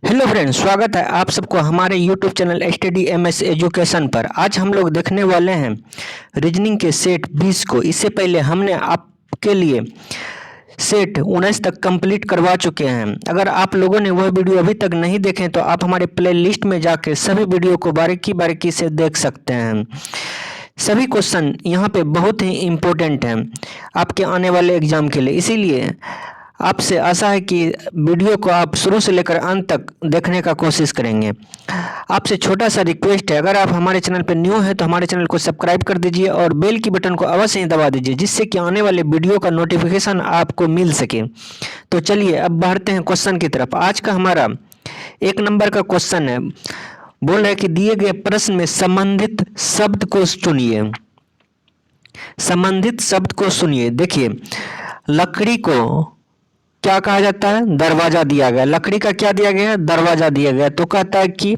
Hello friends, स्वागत है आप सबको हमारे YouTube channel study MS education पर। आज हम लोग देखने वाले हैं रीजनिंग के सेट 20 को। इससे पहले हमने आपके लिए सेट 19 तक कंप्लीट करवा चुके हैं। अगर आप लोगों ने वह वीडियो अभी तक नहीं देखे तो आप हमारे प्लेलिस्ट में जाकर सभी वीडियो को बारीकी बारीकी से देख सकते हैं। सभी क्वेश्चन यहाँ पे बहुत ही इम्पोर्टेंट हैं आपके आने वाले एग्जाम के लिए, इसीलिए आपसे आशा है कि वीडियो को आप शुरू से लेकर अंत तक देखने का कोशिश करेंगे। आपसे छोटा सा रिक्वेस्ट है, अगर आप हमारे चैनल पर न्यू हैं तो हमारे चैनल को सब्सक्राइब कर दीजिए और बेल की बटन को अवश्य ही दबा दीजिए, जिससे कि आने वाले वीडियो का नोटिफिकेशन आपको मिल सके। तो चलिए अब बढ़ते हैं क्वेश्चन की तरफ। आज का हमारा 1 नंबर का क्वेश्चन है। बोल रहा है कि दिए गए प्रश्न में संबंधित शब्द को चुनिए। संबंधित शब्द को सुनिए। देखिए, लकड़ी को क्या कहा जाता है? दरवाजा दिया गया। लकड़ी का क्या दिया गया? दरवाजा दिया गया। तो कहता है कि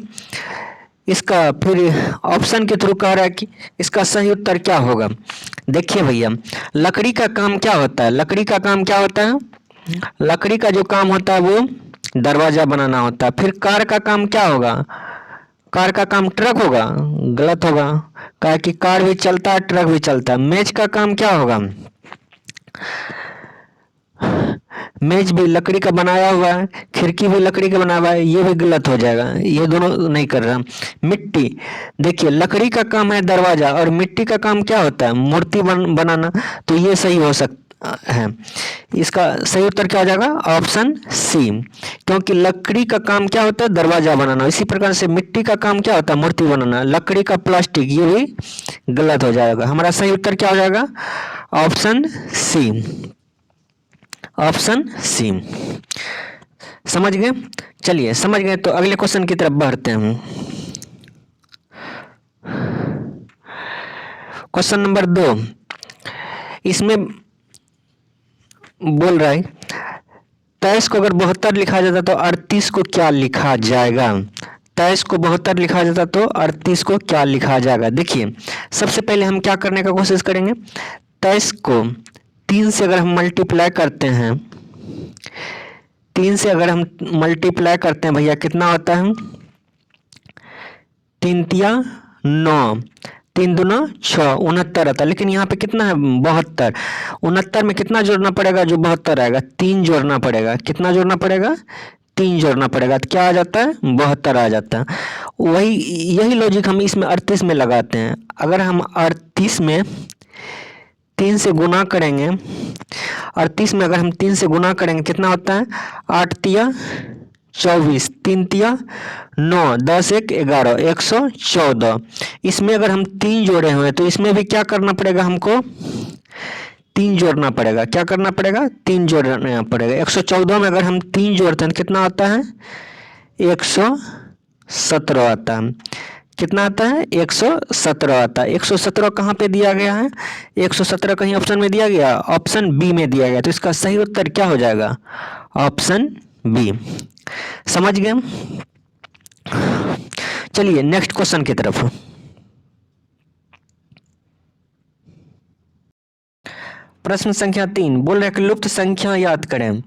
इसका फिर ऑप्शन के थ्रू कह रहा है कि इसका सही उत्तर क्या होगा। देखिए भैया, लकड़ी का काम क्या होता है? लकड़ी का काम क्या होता है? लकड़ी का जो काम होता है वो दरवाजा बनाना होता है। फिर कार का काम क्या होगा? कार का काम ट्रक होगा? गलत होगा, कहा कि कार भी चलता है, ट्रक भी चलता है। मेज का काम क्या होगा? मेज भी लकड़ी का बनाया हुआ है, खिड़की भी लकड़ी का बना हुआ है, ये भी गलत हो जाएगा, ये दोनों नहीं कर रहा। मिट्टी, देखिए लकड़ी का काम है दरवाजा और मिट्टी का काम क्या होता है? मूर्ति बनाना, तो ये सही हो सकता है। इसका सही उत्तर क्या हो जाएगा? ऑप्शन सी, क्योंकि लकड़ी का काम क्या होता है? दरवाजा बनाना। इसी प्रकार से मिट्टी का काम क्या होता है? मूर्ति बनाना। लकड़ी का प्लास्टिक, ये भी गलत हो जाएगा। हमारा सही उत्तर क्या हो जाएगा? Option C, option C. समझ गए? चलिए, समझ गए तो अगले क्वेश्चन की तरफ बढ़ते हैं। क्वेश्चन नंबर 2, इसमें बोल रहा है 23 को अगर 72 लिखा जाता तो 38 को क्या लिखा जाएगा? 23 को 72 लिखा जाता तो 38 को क्या लिखा जाएगा? देखिए, सबसे पहले हम क्या करने का कोशिश करेंगे? 23 को 3 से अगर हम मल्टीप्लाई करते हैं, 3 से अगर हम मल्टीप्लाई करते हैं भैया, कितना होता है? 3 तिया 9, 3 दूना 6, 69 आता है। लेकिन यहाँ पे कितना है? 72। 69 में कितना जोड़ना पड़ेगा? जो 72 आएगा 3 जोड़ना पड़ेगा। कितना जोड़ना पड़ेगा? 3 जोड़ना पड़ेगा। तो क्या आ जाता है? 72 आ जाता है। वही यही लॉजिक हम इसमें 38 में लगाते हैं। अगर हम 38 में 3 से गुना करेंगे, 38 में अगर हम 3 से गुना करेंगे कितना होता है? 8 तिया 24, 3 तिया 9, 10 1 11, 114। इसमें अगर हम 3 जोड़े हुए तो इसमें भी क्या करना पड़ेगा? हमको 3 जोड़ना पड़ेगा। क्या करना पड़ेगा? 3 जोड़ना पड़ेगा। 114 में अगर हम 3 जोड़ते हैं तो कितना आता है? 117 आता है। कितना आता है? 117 आता है। 117 कहाँ पे दिया गया है? 117 कहीं ऑप्शन में दिया गया? ऑप्शन बी में दिया गया। तो इसका सही उत्तर क्या हो जाएगा? Option B. समझ गए? चलिए नेक्स्ट क्वेश्चन की तरफ। प्रश्न संख्या 3 बोल रहे हैं कि लुप्त संख्या याद करें।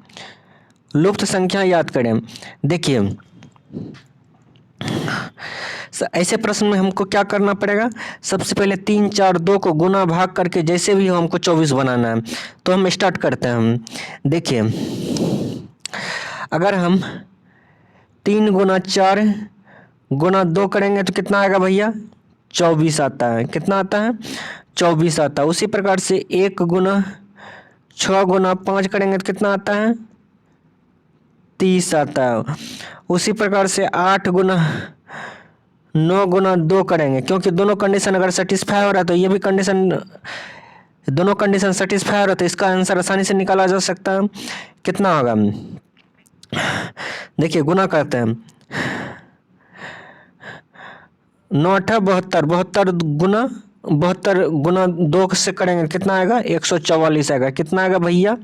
लुप्त संख्या याद करें। देखिए, ऐसे प्रश्न में हमको क्या करना पड़ेगा? सबसे पहले 3 4 2 को गुना भाग करके जैसे भी हो हमको 24 बनाना है। तो हम स्टार्ट करते हैं। देखिए, अगर हम 3 गुना 4 गुना 2 करेंगे तो कितना आएगा भैया? 24 आता है। कितना आता है? 24 आता है। उसी प्रकार से 1 गुना 6 गुना 5 करेंगे तो कितना आता है? 30 आता है। उसी प्रकार से 8 गुना 9 गुना 2 करेंगे, क्योंकि दोनों कंडीशन अगर सेटिस्फाई हो रहा है तो ये भी कंडीशन, दोनों कंडीशन सेटिस्फाई हो रहा है तो इसका आंसर आसानी से निकाला जा सकता है। कितना होगा? देखिए, गुना करते हैं। 9 8 72, 72 गुना 2 से करेंगे कितना आएगा? 144 आएगा। कितना आएगा भैया?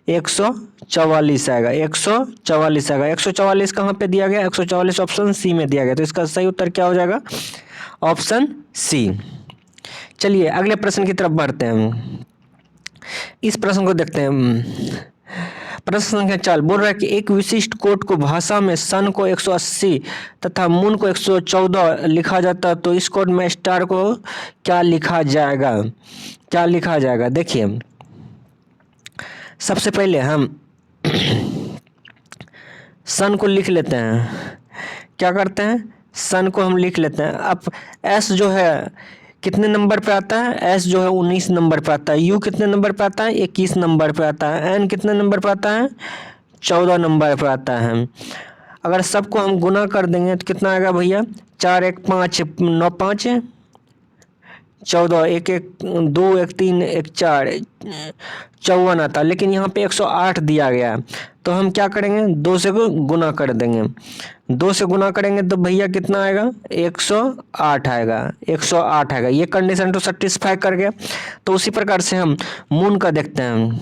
144 आएगा। 144 आएगा। 144 कहाँ पे दिया गया? 144 ऑप्शन सी में दिया गया। तो इसका सही उत्तर क्या हो जाएगा? Option C. चलिए अगले प्रश्न की तरफ बढ़ते हैं। इस प्रश्न को देखते हैं। प्रश्न संख्या 4 बोल रहा है कि एक विशिष्ट कोट को भाषा में सन को 180 तथा मून को 114 लिखा जाता है, तो इस कोट में स्टार को क्या लिखा जाएगा? क्या लिखा जाएगा? देखिए, सबसे पहले हम सन को लिख लेते हैं। क्या करते हैं? सन को हम लिख लेते हैं। अब एस जो है कितने नंबर पे आता है? एस जो है 19 नंबर पे आता है। यू कितने नंबर पे आता है? 21 नंबर पे आता है। एन कितने नंबर पे आता है? 14 नंबर पे आता है। अगर सबको हम गुना कर देंगे तो कितना आएगा भैया? 4 1 5 9 5 14, 1 1 2 1 3 1 4 54 आता, लेकिन यहाँ पे 108 दिया गया है, तो हम क्या करेंगे? 2 से गुना कर देंगे। 2 से गुना करेंगे तो भैया कितना आएगा? 108 आएगा। 108 आएगा। ये कंडीशन तो सेटिस्फाई कर गया। तो उसी प्रकार से हम मून का देखते हैं।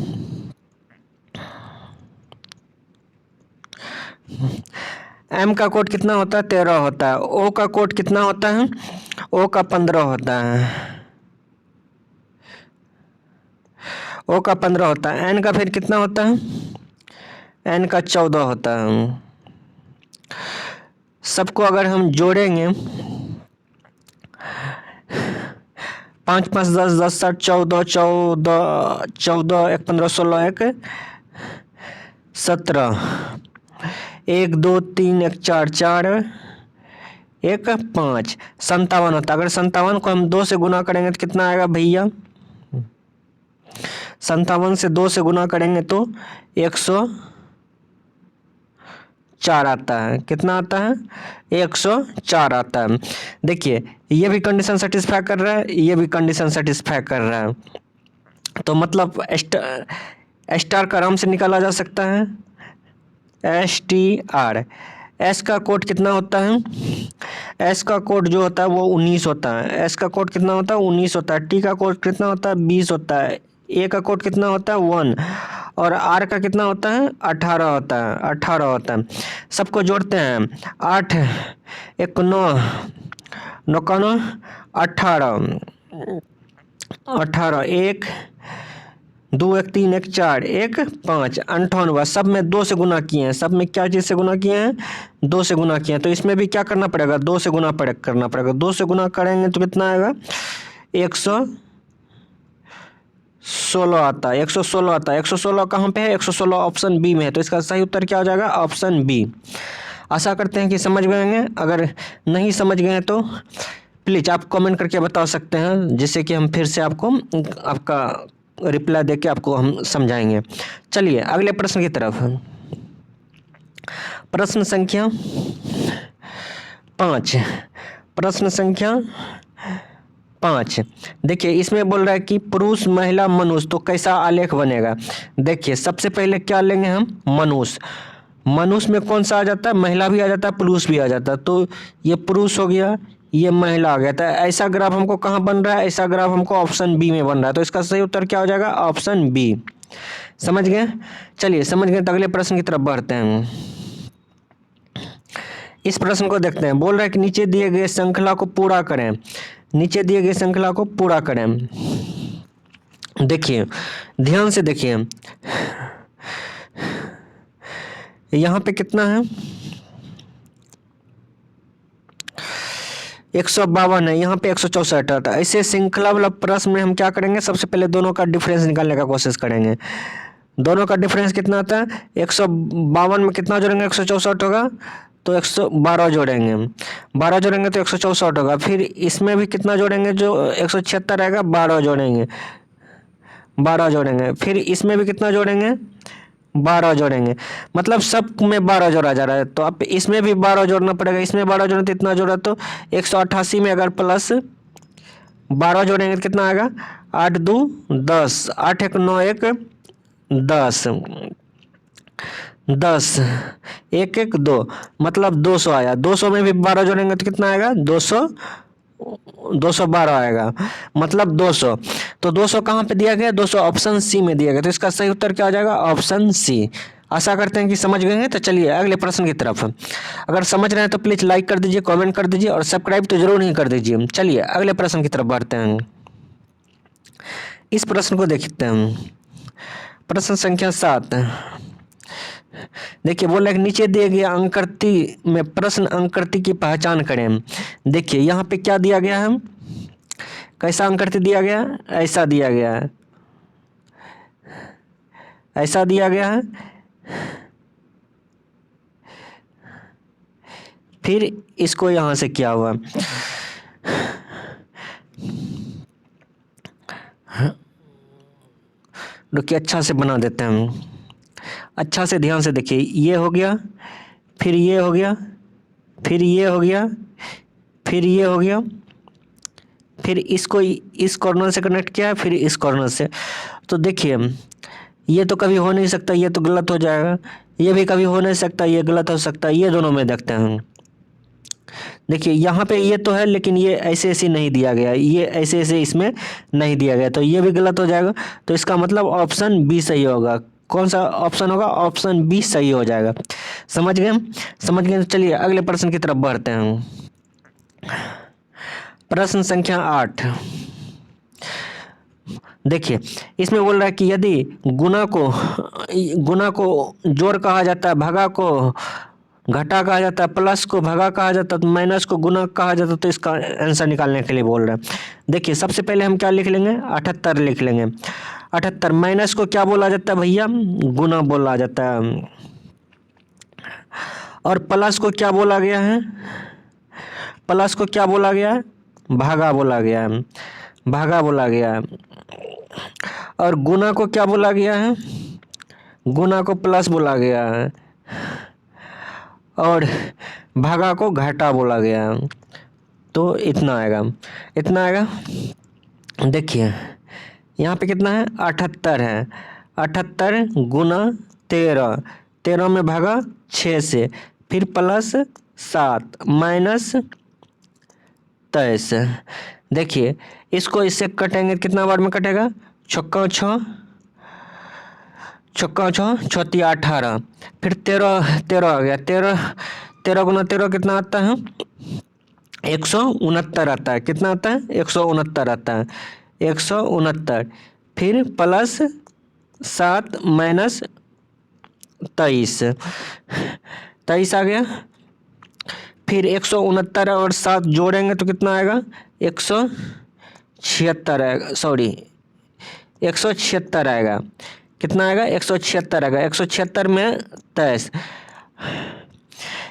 एम का कोड कितना होता है? 13 होता है। ओ का कोड कितना होता है? ओ का 15 होता है। ओ का 15 होता है। एन का फिर कितना होता है? एन का 14 होता है। सबको अगर हम जोड़ेंगे 5 5 10 10 7 14 14 14 1 15 16 1 17 1 2 3 1 4 4 1 5 57 होता है। अगर 57 को हम 2 से गुना करेंगे तो कितना आएगा भैया? 57 से 2 से गुना करेंगे तो 104 आता है। कितना आता है? 104 आता है। देखिए, ये भी कंडीशन सेटिस्फाई कर रहा है, ये भी कंडीशन सेटिस्फाई कर रहा है। तो मतलब स्टार का आराम से निकाला जा सकता है। STR। एस का कोड कितना होता है? एस का कोड जो होता है वो 19 होता है। एस का कोड कितना होता है? 19 होता है। टी का कोड कितना होता है? 20 होता है। ए का कोड कितना होता है? 1। और आर का कितना होता है? 18 होता है। 18 होता है। सबको जोड़ते हैं। 8 1 9 9 का 9 18 18 1 2 1 3 1 4 1 5 58। सब में 2 से गुना किए हैं। सब में क्या चीज़ से गुना किए हैं? 2 से गुना किए हैं। तो इसमें भी क्या करना पड़ेगा? 2 से गुना करना पड़ेगा। 2 से गुना करेंगे तो कितना आएगा? 116 आता है। 116 आता है। 116 कहाँ पे है? 116 ऑप्शन बी में है। तो इसका सही उत्तर क्या हो जाएगा? Option B. आशा करते हैं कि समझ गए होंगे। अगर नहीं समझ गए तो प्लीज़ आप कमेंट करके बता सकते हैं, जिससे कि हम फिर से आपको आपका रिप्लाई देके आपको हम समझाएंगे। चलिए अगले प्रश्न की तरफ। प्रश्न संख्या 5। प्रश्न संख्या 5 देखिए, इसमें बोल रहा है कि पुरुष महिला मनुष्य, तो कैसा आलेख बनेगा? देखिए, सबसे पहले क्या लेंगे हम? मनुष्य। मनुष्य में कौन सा आ जाता है? महिला भी आ जाता है, पुरुष भी आ जाता है। तो ये पुरुष हो गया, ये महिला आ गया। तो ऐसा ग्राफ हमको कहाँ बन रहा है? ऐसा ग्राफ हमको ऑप्शन बी में बन रहा है। तो इसका सही उत्तर क्या हो जाएगा? Option B. समझ गए? चलिए समझ गए तो अगले प्रश्न की तरफ बढ़ते हैं। इस प्रश्न को देखते हैं। बोल रहा है कि नीचे दिए गए श्रृंखला को पूरा करें। नीचे दिए गए श्रृंखला को पूरा करें। देखिए, ध्यान से देखिए, यहाँ पे कितना है? 152 है। यहाँ पे 164 है। ऐसे श्रृंखला वाला प्रश्न में हम क्या करेंगे? सबसे पहले दोनों का डिफरेंस निकालने का कोशिश करेंगे। दोनों का डिफरेंस कितना आता है? 152 में कितना जोड़ेंगे? 164 होगा, तो 112 जोड़ेंगे। 12 जोड़ेंगे तो 164 होगा। फिर इसमें भी कितना जोड़ेंगे? जो 176 रहेगा, 12 जोड़ेंगे। 12 जोड़ेंगे। फिर इसमें भी कितना जोड़ेंगे? 12 जोड़ेंगे। मतलब सब में 12 जोड़ा जा रहा है। तो अब इसमें भी 12 जोड़ना पड़ेगा। इसमें 12 जोड़ना तो इतना जोड़ा, तो 188 में अगर प्लस 12 जोड़ेंगे तो कितना आएगा? 8 2 10 8 1 9 1 10 10 1 1 2 मतलब 200 आया। 200 में भी 12 जोड़ेंगे तो कितना आएगा? 212 आएगा, मतलब 200। तो 200 कहाँ पे दिया गया? 200 ऑप्शन सी में दिया गया। तो इसका सही उत्तर क्या हो जाएगा? ऑप्शन सी। आशा करते हैं कि समझ गए हैं। तो चलिए अगले प्रश्न की तरफ। अगर समझ रहे हैं तो प्लीज़ लाइक कर दीजिए, कमेंट कर दीजिए और सब्सक्राइब तो जरूर नहीं कर दीजिए। चलिए अगले प्रश्न की तरफ बढ़ते हैं। इस प्रश्न को देखते हैं। प्रश्न संख्या 7। देखिए बोल रहा है कि नीचे दिए गए अंककृति में प्रश्न अंककृति की पहचान करें। देखिए यहाँ पे क्या दिया गया है, कैसा अंककृति दिया गया है, ऐसा दिया गया है, ऐसा दिया गया है। फिर इसको यहाँ से क्या हुआ, रुकिए अच्छा से बना देते हैं हम, अच्छा से ध्यान से देखिए। ये हो गया, फिर ये हो गया, फिर ये हो गया, फिर ये हो गया, फिर इसको इस कॉर्नर से कनेक्ट किया है, फिर इस कॉर्नर से। तो देखिए ये तो कभी हो नहीं सकता, ये तो गलत हो जाएगा, ये भी कभी हो नहीं सकता, ये गलत हो सकता है। ये दोनों में देखते हैं। देखिए यहाँ पे ये तो है, लेकिन ये ऐसे ऐसे नहीं दिया गया, ये ऐसे ऐसे इसमें नहीं दिया गया, तो ये भी गलत हो जाएगा। तो इसका मतलब ऑप्शन बी सही होगा। कौन सा ऑप्शन होगा, ऑप्शन बी सही हो जाएगा। समझ गए, समझ गए। तो चलिए अगले प्रश्न की तरफ बढ़ते हैं। प्रश्न संख्या 8। देखिए इसमें बोल रहा है कि यदि गुना को जोड़ कहा जाता है, भागा को घटा कहा जाता है, प्लस को भागा कहा जाता है, तो माइनस को गुना कहा जाता है, तो इसका आंसर निकालने के लिए बोल रहा है। देखिए सबसे पहले हम क्या लिख लेंगे, 78 लिख लेंगे। 78 माइनस को क्या बोला जाता है भैया, गुना बोला जाता है। और प्लस को क्या बोला गया है, प्लस को क्या बोला गया है, भागा बोला गया है, भागा बोला गया है। और गुना को क्या बोला गया है, गुना को प्लस बोला गया है, और भागा को घाटा बोला गया। तो इतना आएगा, इतना आएगा। देखिए यहाँ पे कितना है, 78 है। 78 गुना 13, 13 में भागा 6 से, फिर प्लस 7 माइनस 23। देखिए इसको इससे कटेंगे, कितना बार में कटेगा, छक्का 6, छक्का 6, छत्तीस 18, फिर 13 13 आ गया। 13 गुना 13 कितना आता है, 169 आता है। कितना आता है, 169 आता है, 169। फिर प्लस 7 माइनस 23, 23 आ गया। फिर 169 और 7 जोड़ेंगे तो कितना आएगा, 176 आएगा, सॉरी 176 आएगा। कितना आएगा, 176 आएगा। 176 में 23,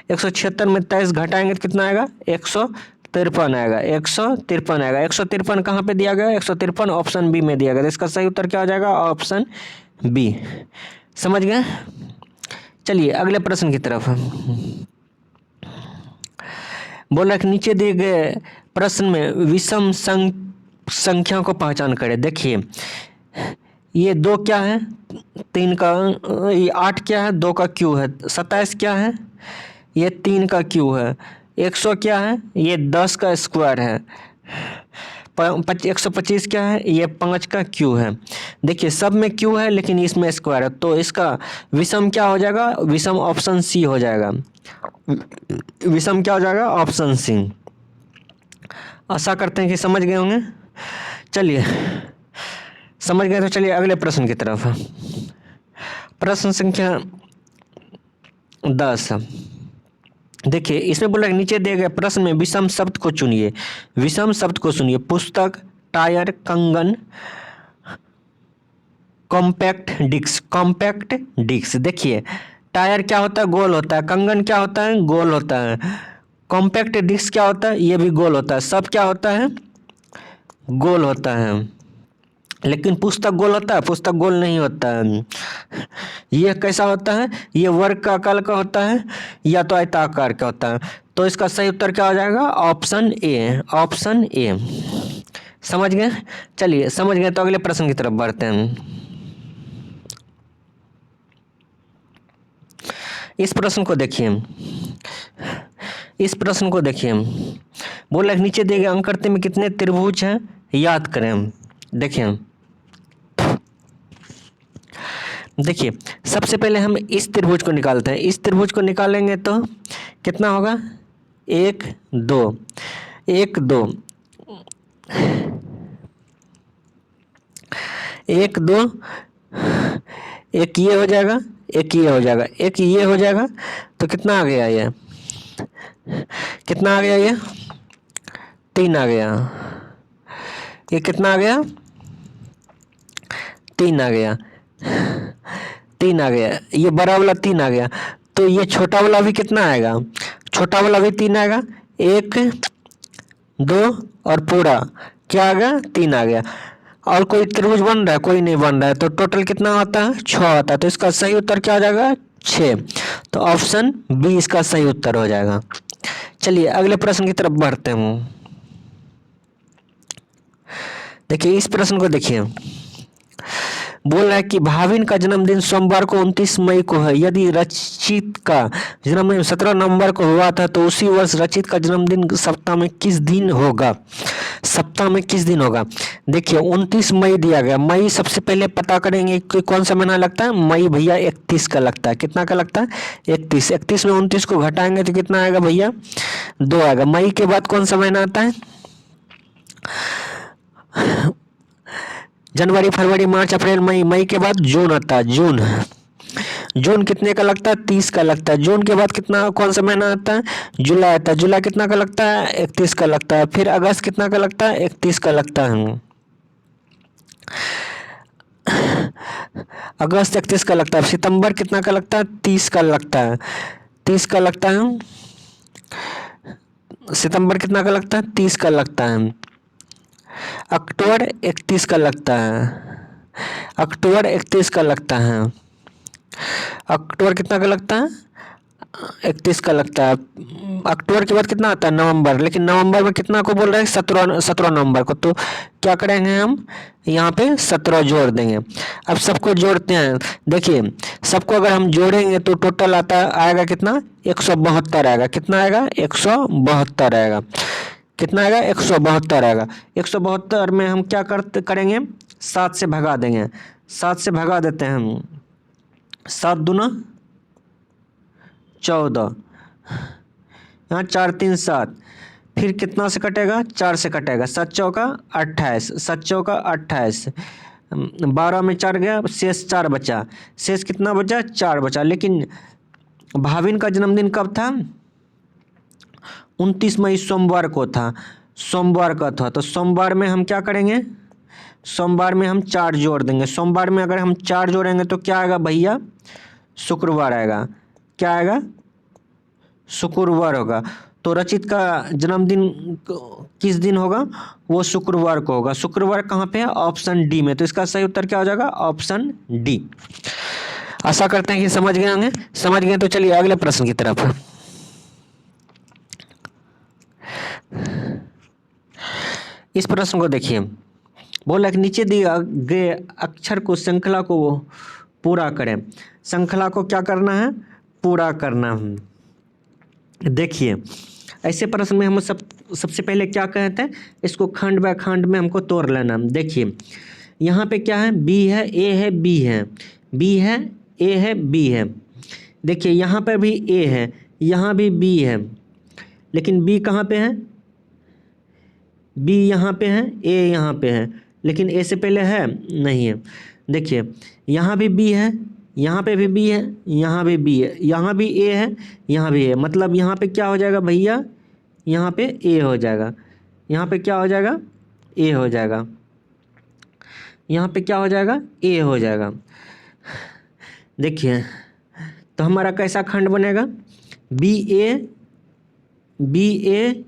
176 में 23 घटाएंगे तो कितना आएगा, 153 आएगा, 153 आएगा। 153 कहाँ पे दिया गया, 153 ऑप्शन बी में दिया गया। तो इसका सही उत्तर क्या हो जाएगा, ऑप्शन बी। समझ गए। चलिए अगले प्रश्न की तरफ। बोला कि नीचे दिए गए प्रश्न में विषम संख्या को पहचान करें। देखिए ये 2 क्या है, 3 का, ये 8 क्या है, 2 का क्यू है। 27 क्या है, ये 3 का क्यू है। 100 क्या है, ये 10 का स्क्वायर है। 125 क्या है, ये 5 का क्यू है। देखिए सब में क्यू है लेकिन इसमें स्क्वायर है, तो इसका विषम क्या हो जाएगा, विषम ऑप्शन सी हो जाएगा। विषम क्या हो जाएगा, ऑप्शन सी। आशा करते हैं कि समझ गए होंगे। चलिए समझ गए तो चलिए अगले प्रश्न की तरफ। प्रश्न संख्या 10। देखिए इसमें बोला कि नीचे दिए गए प्रश्न में विषम शब्द को चुनिए। विषम शब्द को सुनिए, पुस्तक, टायर, कंगन, कॉम्पैक्ट डिस्क। Compact disc. देखिए टायर क्या होता है, गोल होता है। कंगन क्या होता है, गोल होता है। कॉम्पैक्ट डिस्क क्या होता है, ये भी गोल होता है। सब क्या होता है, गोल होता है। लेकिन पुस्तक गोल होता है, पुस्तक गोल नहीं होता है। ये कैसा होता है, ये वर्ग का आकार का होता है या तो आयताकार का होता है। तो इसका सही उत्तर क्या हो जाएगा, ऑप्शन ए, ऑप्शन ए। समझ गए। चलिए समझ गए तो अगले प्रश्न की तरफ बढ़ते हैं। इस प्रश्न को देखिए, इस प्रश्न को देखिए। बोला नीचे दिए गए अंककृति में कितने त्रिभुज हैं, याद करें। देखिए देखिए सबसे पहले हम इस त्रिभुज को निकालते हैं। इस त्रिभुज को निकालेंगे तो कितना होगा, 1 2 1 2 1 2, एक ये हो जाएगा, एक ये हो जाएगा, एक ये हो जाएगा, तो कितना आ गया ये, कितना आ गया ये 3 आ गया, ये कितना आ गया 3 आ गया, 3 आ गया, ये बड़ा वाला 3 आ गया, तो ये छोटा वाला भी कितना आएगा, छोटा वाला भी 3 आएगा, 1 2 और पूरा क्या आ गया 3 आ गया। और कोई त्रिभुज बन रहा है, कोई नहीं बन रहा है, तो टोटल कितना आता है 6 आता है, तो इसका सही उत्तर क्या हो जाएगा 6, तो ऑप्शन बी इसका सही उत्तर हो जाएगा। चलिए अगले प्रश्न की तरफ बढ़ते हैं। देखिए इस प्रश्न को देखिए, बोल रहा है कि भाविन का जन्मदिन सोमवार को 29 मई को है, यदि रचित का जन्मदिन 17 नवंबर को हुआ था तो उसी वर्ष रचित का जन्मदिन सप्ताह में किस दिन होगा, सप्ताह में किस दिन होगा। देखिए 29 मई दिया गया, मई सबसे पहले पता करेंगे कि कौन सा महीना लगता है, मई भैया 31 का लगता है, कितना का लगता है 31, 31 में 29 को घटाएंगे तो कितना आएगा भैया 2 आएगा। मई के बाद कौन सा महीना आता है, जनवरी फरवरी मार्च अप्रैल मई, मई के बाद जून आता है, जून, जून कितने का लगता है 30 का लगता है। जून के बाद कितना कौन सा महीना आता है, जुलाई आता है, जुलाई कितना का लगता है 31 का लगता है। फिर अगस्त कितना का लगता है 31 का लगता है, अगस्त 31 का लगता है। सितंबर कितना का लगता है 30 का लगता है, 30 का लगता है, सितंबर कितना का लगता है 30 का लगता है। अक्टूबर 31 का लगता है, अक्टूबर 31 का लगता है, अक्टूबर कितना का लगता है 31 का लगता है। अक्टूबर के बाद कितना आता है नवंबर, लेकिन नवंबर में कितना को बोल रहे हैं 17 नवंबर को, तो क्या करेंगे हम यहाँ पे 17 जोड़ देंगे। अब सबको जोड़ते हैं, देखिए सबको अगर हम जोड़ेंगे तो टोटल आएगा कितना 172 आएगा, कितना आएगा 172 आएगा, कितना आएगा 172 आएगा। 172 में हम क्या करेंगे 7 से भगा देंगे, 7 से भगा देते हैं हम, 7 दूना 14, यहाँ 4 3 7, फिर कितना से कटेगा 4 से कटेगा, 7 चौका 28, 7 चौका 28, 12 में 4 गया, शेष 4 बचा, शेष कितना बचा 4 बचा। लेकिन भाविन का जन्मदिन कब था 29 मई सोमवार को था, सोमवार का था, तो सोमवार में हम क्या करेंगे, सोमवार में हम 4 जोड़ देंगे। सोमवार में अगर हम 4 जोड़ेंगे तो क्या आएगा भैया शुक्रवार आएगा, क्या आएगा शुक्रवार होगा। तो रचित का जन्मदिन किस दिन होगा, वो शुक्रवार को होगा। शुक्रवार कहाँ पे है, ऑप्शन डी में, तो इसका सही उत्तर क्या हो जाएगा ऑप्शन डी। आशा करते हैं कि समझ गए होंगे, समझ गए तो चलिए अगले प्रश्न की तरफ। इस प्रश्न को देखिए, बोला कि नीचे दिए गए अक्षर को श्रृंखला को पूरा करें। श्रृंखला को क्या करना है, पूरा करना है। देखिए ऐसे प्रश्न में हम सबसे पहले क्या कहते हैं, इसको खंड बाय खंड में हमको तोड़ लेना। देखिए यहाँ पे क्या है, बी है, ए है, बी है, बी है, ए है, बी है। देखिए यहाँ पर भी ए है, यहाँ भी बी है, लेकिन बी कहाँ पे है, बी यहाँ पे है, ए यहाँ पे है, लेकिन ए से पहले है नहीं है। देखिए यहाँ भी बी है, यहाँ पे भी बी है, यहाँ भी बी है, यहाँ भी ए है, यहाँ भी है, मतलब यहाँ पे क्या हो जाएगा भैया, यहाँ पे ए हो जाएगा, यहाँ पे क्या हो जाएगा ए हो जाएगा, यहाँ पे क्या हो जाएगा ए हो जाएगा। देखिए तो हमारा कैसा खंड बनेगा, B A B A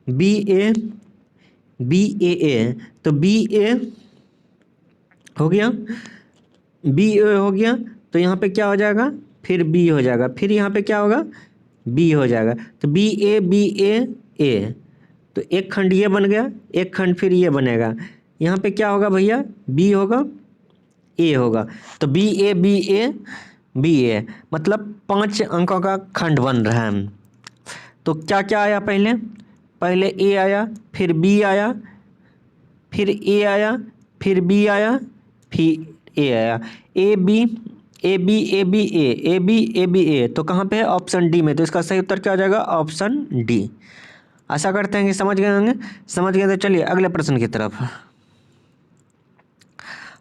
B A B A, तो बी ए हो गया, बी ए हो गया, तो यहाँ पे क्या हो जाएगा फिर बी हो जाएगा, फिर यहाँ पे क्या होगा बी हो जाएगा, तो बी ए, तो एक खंड ये बन गया, एक खंड फिर ये बनेगा, यहाँ पे क्या होगा भैया बी होगा ए होगा, तो बी ए, मतलब 5 अंकों का खंड बन रहा है। तो क्या क्या आया, पहले ए आया, फिर बी आया, फिर ए आया, फिर बी आया, फिर ए आया, ए बी ए, तो कहाँ पे है ऑप्शन डी में, तो इसका सही उत्तर क्या हो जाएगा ऑप्शन डी। आशा करते हैं कि समझ गए होंगे, समझ गए तो चलिए अगले प्रश्न की तरफ।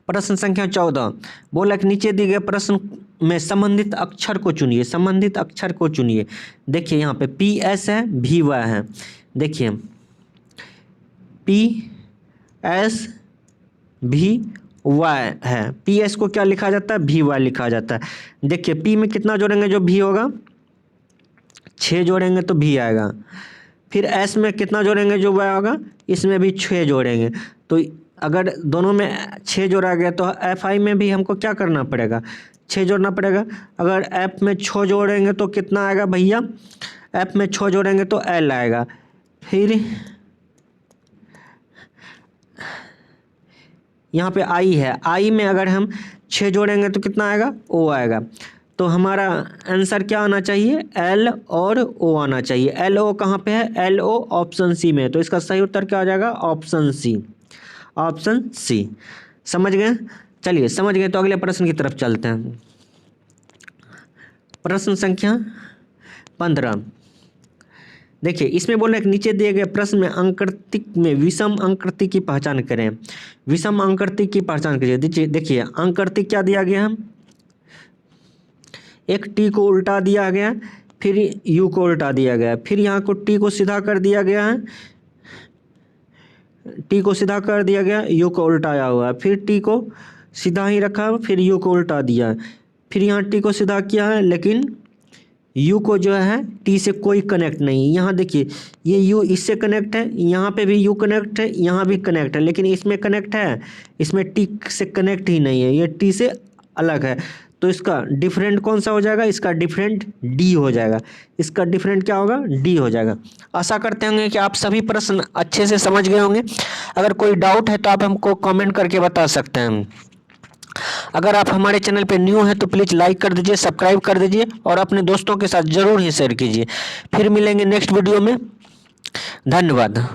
प्रश्न संख्या 14 बोला कि नीचे दिए गए प्रश्न में संबंधित अक्षर को चुनिए। संबंधित अक्षर को चुनिए। देखिए यहाँ पे पी एस है, भी वाई है। देखिए पी एस भी वाई है। पी एस को क्या लिखा जाता है? भी वाई लिखा जाता है। देखिए पी में कितना जोड़ेंगे जो भी होगा? 6 जोड़ेंगे तो भी आएगा। फिर एस में कितना जोड़ेंगे जो वाई होगा? इसमें भी 6 जोड़ेंगे। तो अगर दोनों में 6 जोड़ा गया तो एफ आई में भी हमको क्या करना पड़ेगा? 6 जोड़ना पड़ेगा। अगर एफ में 6 जोड़ेंगे तो कितना आएगा भैया? एफ में 6 जोड़ेंगे तो एल आएगा। फिर यहाँ पे आई है, आई में अगर हम 6 जोड़ेंगे तो कितना आएगा? ओ आएगा। तो हमारा आंसर क्या आना चाहिए? एल और ओ आना चाहिए। एल ओ कहाँ पे है? एल ओ ऑप्शन सी में। तो इसका सही उत्तर क्या हो जाएगा? Option C. Option C. समझ गए? चलिए समझ गए तो अगले प्रश्न की तरफ चलते हैं। प्रश्न संख्या 15 देखिए इसमें बोल रहे हैं नीचे दिए गए प्रश्न में अंकृतिक में विषम अंकृति की पहचान करें। विषम अंकृति की पहचान करिए। देखिए अंकृति क्या दिया गया है? एक टी को उल्टा दिया गया, फिर यू को उल्टा दिया गया, फिर यहाँ को टी को सीधा कर दिया गया है, टी को सीधा कर दिया गया, यू को उल्टाया हुआ है, फिर टी को सीधा ही रखा, फिर यू को उल्टा दिया, फिर यहाँ टी को सीधा किया है, लेकिन यू को जो है टी से कोई कनेक्ट नहीं। यहाँ देखिए ये यू इससे कनेक्ट है, यहाँ पे भी यू कनेक्ट है, यहाँ भी कनेक्ट है, लेकिन इसमें कनेक्ट है, इसमें टी से कनेक्ट ही नहीं है, ये टी से अलग है। तो इसका डिफरेंट कौन सा हो जाएगा? इसका डिफरेंट डी हो जाएगा। इसका डिफरेंट क्या होगा? डी हो जाएगा। आशा करते होंगे कि आप सभी प्रश्न अच्छे से समझ गए होंगे। अगर कोई डाउट है तो आप हमको कमेंट करके बता सकते हैं। अगर आप हमारे चैनल पे न्यू हैं तो प्लीज़ लाइक कर दीजिए, सब्सक्राइब कर दीजिए और अपने दोस्तों के साथ ज़रूर ही शेयर कीजिए। फिर मिलेंगे नेक्स्ट वीडियो में। धन्यवाद।